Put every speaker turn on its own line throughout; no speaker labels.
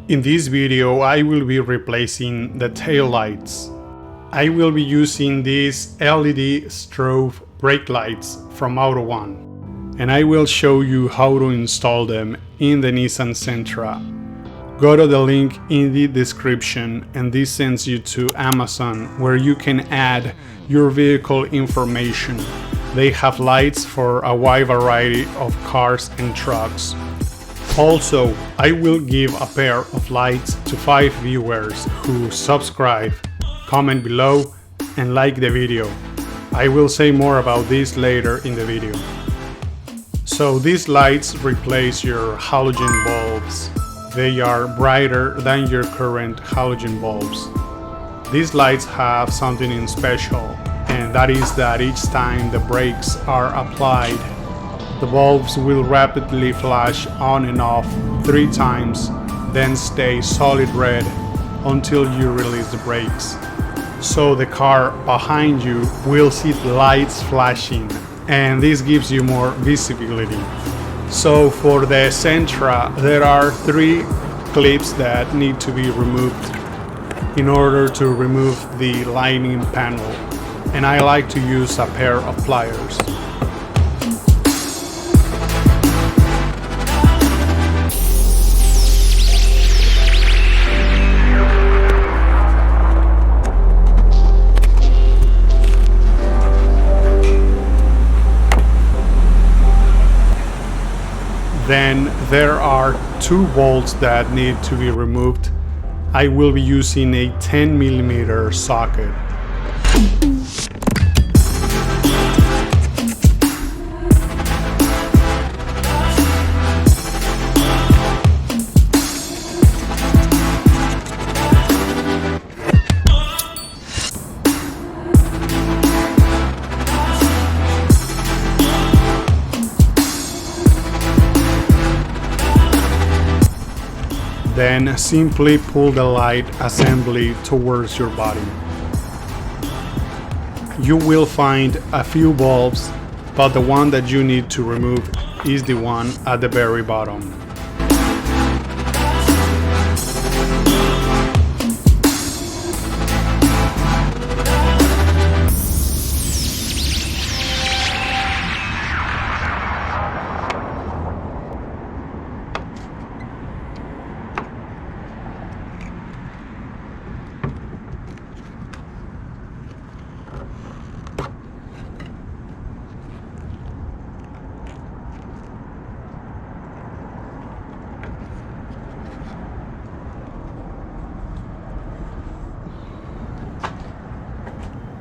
In this video, I will be replacing the tail lights. I will be using these LED strobe brake lights from AutoOne, and I will show you how to install them in the Nissan Sentra. Go to the link in the description and this sends you to Amazon, where you can add your vehicle information. They have lights for a wide variety of cars and trucks. Also, I will give a pair of lights to 5 viewers who subscribe, comment below, and like the video. I will say more about this later in the video. So these lights replace your halogen bulbs. They are brighter than your current halogen bulbs. These lights have something in special, and that is that each time the brakes are applied, the bulbs will rapidly flash on and off 3 times, then stay solid red until you release the brakes. So the car behind you will see the lights flashing, and this gives you more visibility. So for the Sentra, there are 3 clips that need to be removed in order to remove the lighting panel, and I like to use a pair of pliers. Then there are 2 bolts that need to be removed. I will be using a 10mm socket. Then simply pull the light assembly towards your body. You will find a few bulbs, but the one that you need to remove is the one at the very bottom.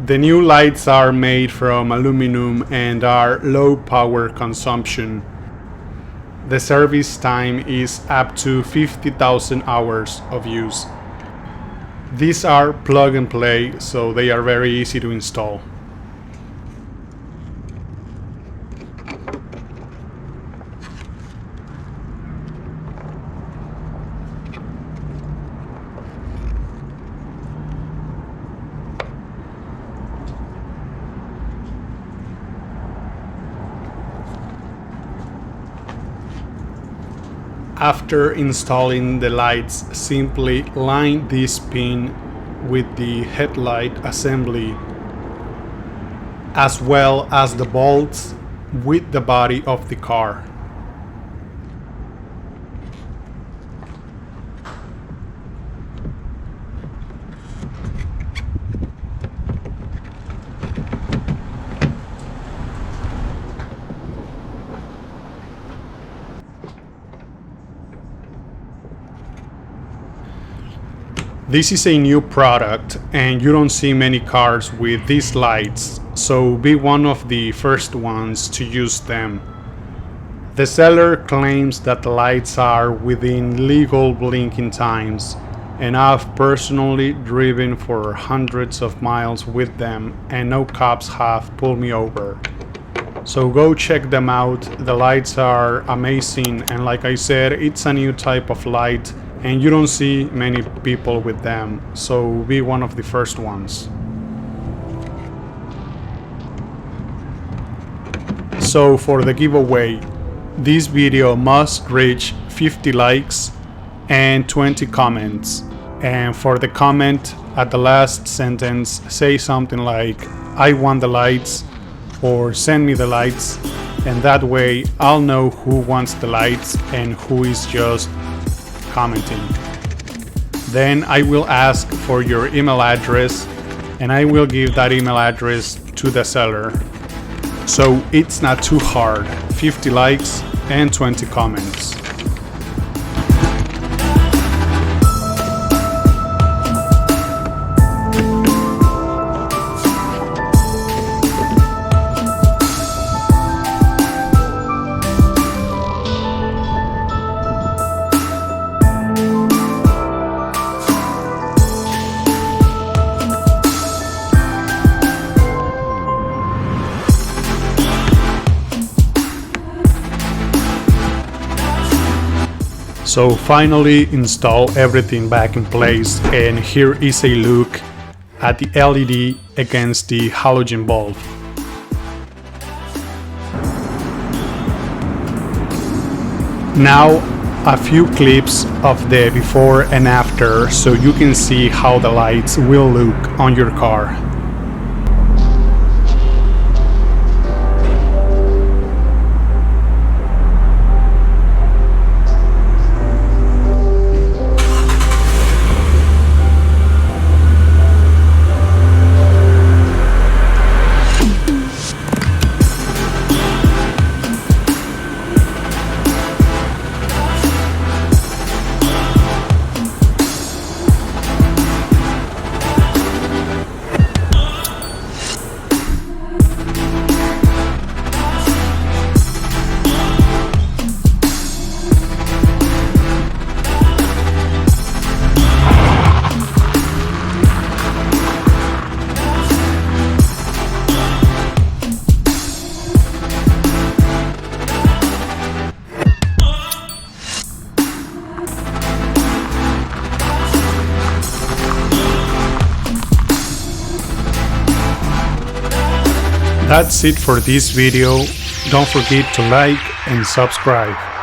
The new lights are made from aluminum and are low power consumption. The service time is up to 50,000 hours of use. These are plug and play, so they are very easy to install. After installing the lights, simply line this pin with the headlight assembly, as well as the bolts with the body of the car. This is a new product and you don't see many cars with these lights, so be one of the first ones to use them. The seller claims that the lights are within legal blinking times, and I've personally driven for hundreds of miles with them and no cops have pulled me over. So go check them out. The lights are amazing, and like I said, it's a new type of light and you don't see many people with them, so be one of the first ones. So for the giveaway, this video must reach 50 likes and 20 comments. And for the comment at the last sentence, say something like, I want the lights, or send me the lights, and that way I'll know who wants the lights and who is just commenting. Then I will ask for your email address, and I will give that email address to the seller. So it's not too hard, 50 likes and 20 comments. So finally install everything back in place, and here is a look at the LED against the halogen bulb. Now a few clips of the before and after so you can see how the lights will look on your car. That's it for this video. Don't forget to like and subscribe.